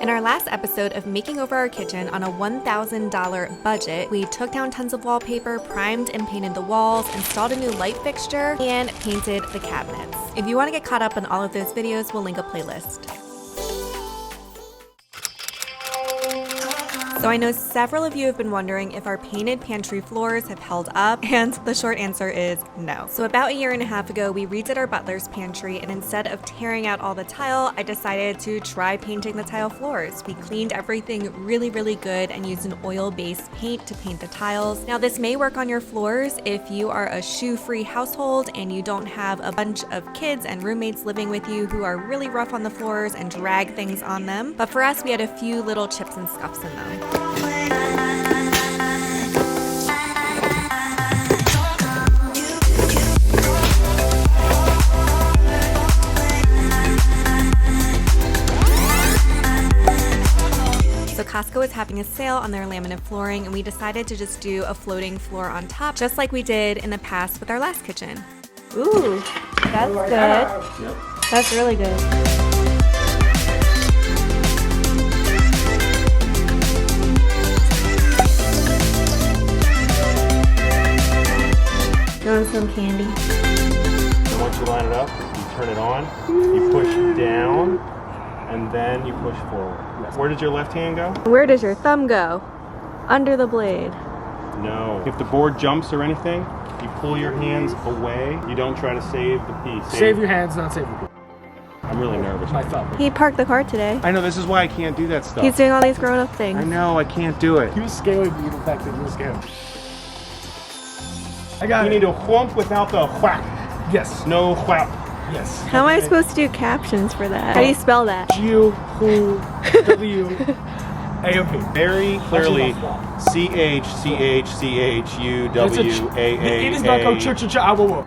In our last episode of making over our kitchen on a $1,000 budget, we took down tons of wallpaper, primed and painted the walls, installed a new light fixture, and painted the cabinets. If you want to get caught up on all of those videos, we'll link a playlist. So I know several of you have been wondering if our painted pantry floors have held up, and the short answer is no. So about a year and a half ago, we redid our butler's pantry, and instead of tearing out all the tile, I decided to try painting the tile floors. We cleaned everything really good and used an oil-based paint to paint the tiles. Now this may work on your floors if you are a shoe-free household and you don't have a bunch of kids and roommates living with you who are really rough on the floors and drag things on them. But for us, we had a few little chips and scuffs in them. So Costco is having a sale on their laminate flooring, and we decided to just do a floating floor on top, just like we did in the past with our last kitchen. Ooh, that's good. Yep. That's really good. You want some candy? And once you line it up, you turn it on, you push down, and then you push forward. Where did your left hand go? Where does your thumb go? Under the blade. No. If the board jumps or anything, you pull your hands away. You don't try to save the piece. Save your hands, not save the board. I'm really nervous. My thumb. He parked the car today. I know, this is why I can't do that stuff. He's doing all these grown-up things. I know, I can't do it. He was scaling me, the fact that he was scaling. I got You it. need to whomp without the whack. Yes. No whack. Yes. How am I supposed to do captions for that? How do you spell that? G-U-W-A-O-P. Very clearly, C-H-C-H-C-H-U-W-A-A-A. It is not go ch-ch-ch-ah-wah-wah.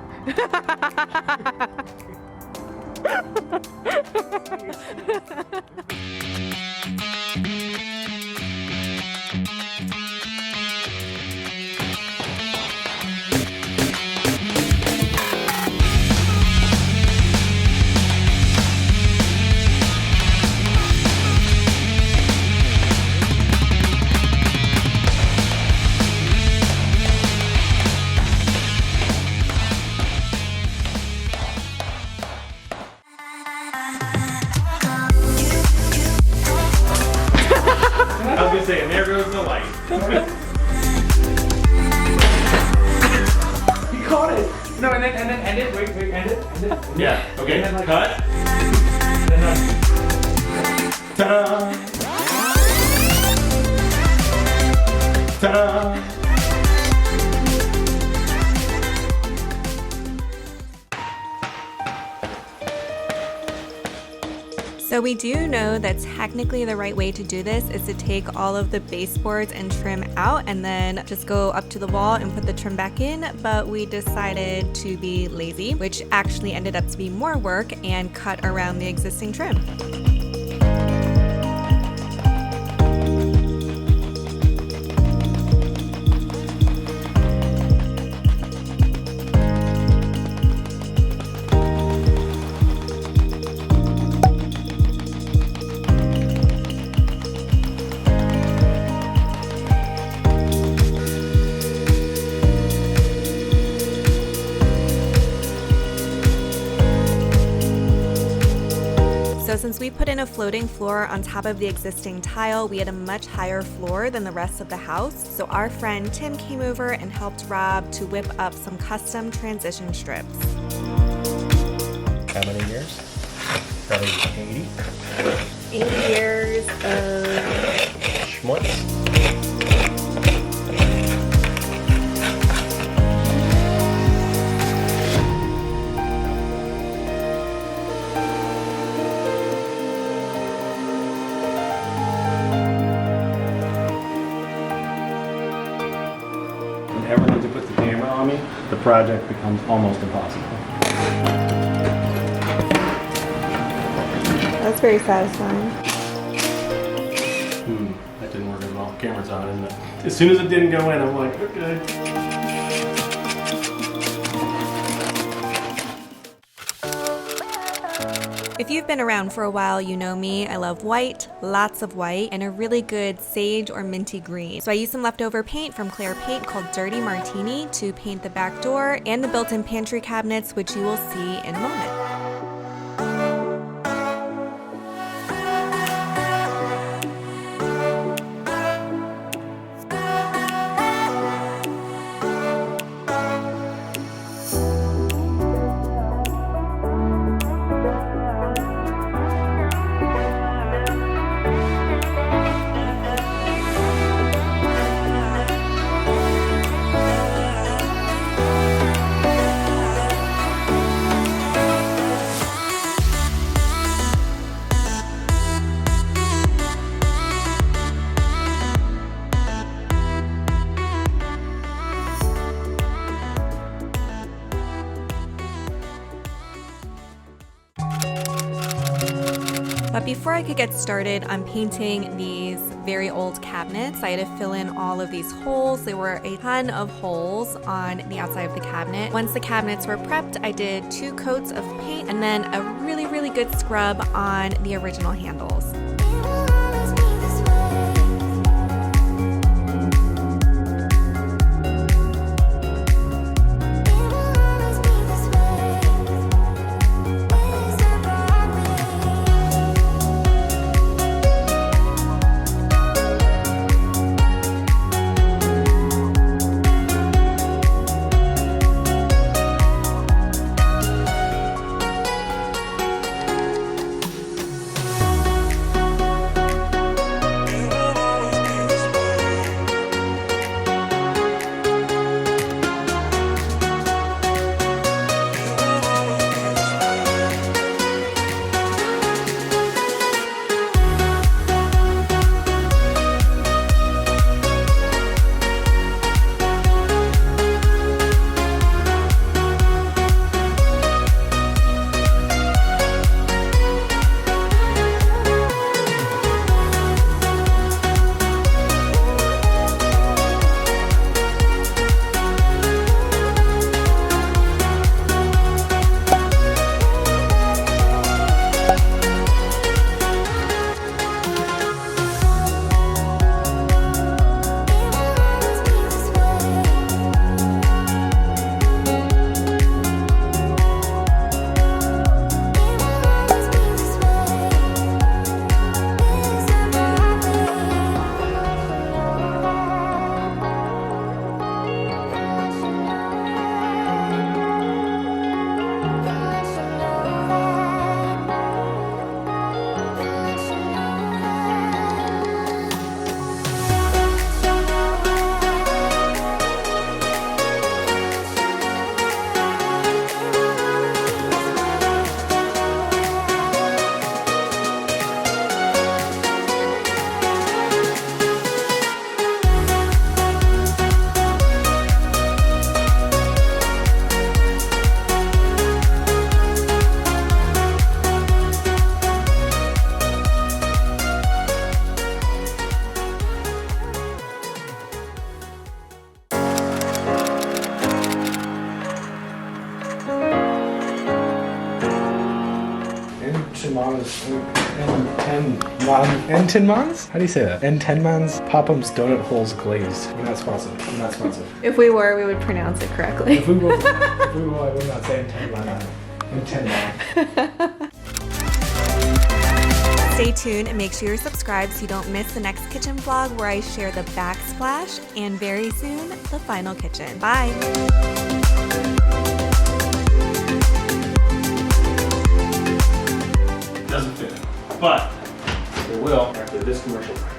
I was gonna say, and there goes the light. He caught it. No, and then end it. Wait, end it. Yeah, okay, And then, cut. And then, Ta-da! Ta-da! So we do know that technically the right way to do this is to take all of the baseboards and trim out and then just go up to the wall and put the trim back in, but we decided to be lazy, which actually ended up to be more work and cut around the existing trim. 'So since we put in a floating floor on top of the existing tile, we had a much higher floor than the rest of the house. So our friend Tim came over and helped Rob to whip up some custom transition strips. How many years? Probably 80. 8 years of Schmutz. Whenever Lindsay puts the camera on me, the project becomes almost impossible. That's very satisfying. That didn't work as well. Camera's on, isn't it? As soon as it didn't go in, I'm like, okay. If If you've been around for a while, you know me. I love white, lots of white, and a really good sage or minty green. So I used some leftover paint from Claire Paint called Dirty Martini to paint the back door and the built-in pantry cabinets, which you will see in a moment. But before I could get started on painting these very old cabinets, I had to fill in all of these holes. There were a ton of holes on the outside of the cabinet. Once the cabinets were prepped, I did 2 coats of paint and then a really good scrub on the original handles. Entenmann's? How do you say that? Entenmann's Pop'em's Donut Holes Glazed. We're not sponsored. We're not sponsored. If we were, we would pronounce it correctly. If we were, I would not say Entenmann. Entenmann. Stay tuned and make sure you're subscribed so you don't miss the next kitchen vlog where I share the backsplash and very soon the final kitchen. Bye. Doesn't fit, but it will after this commercial break.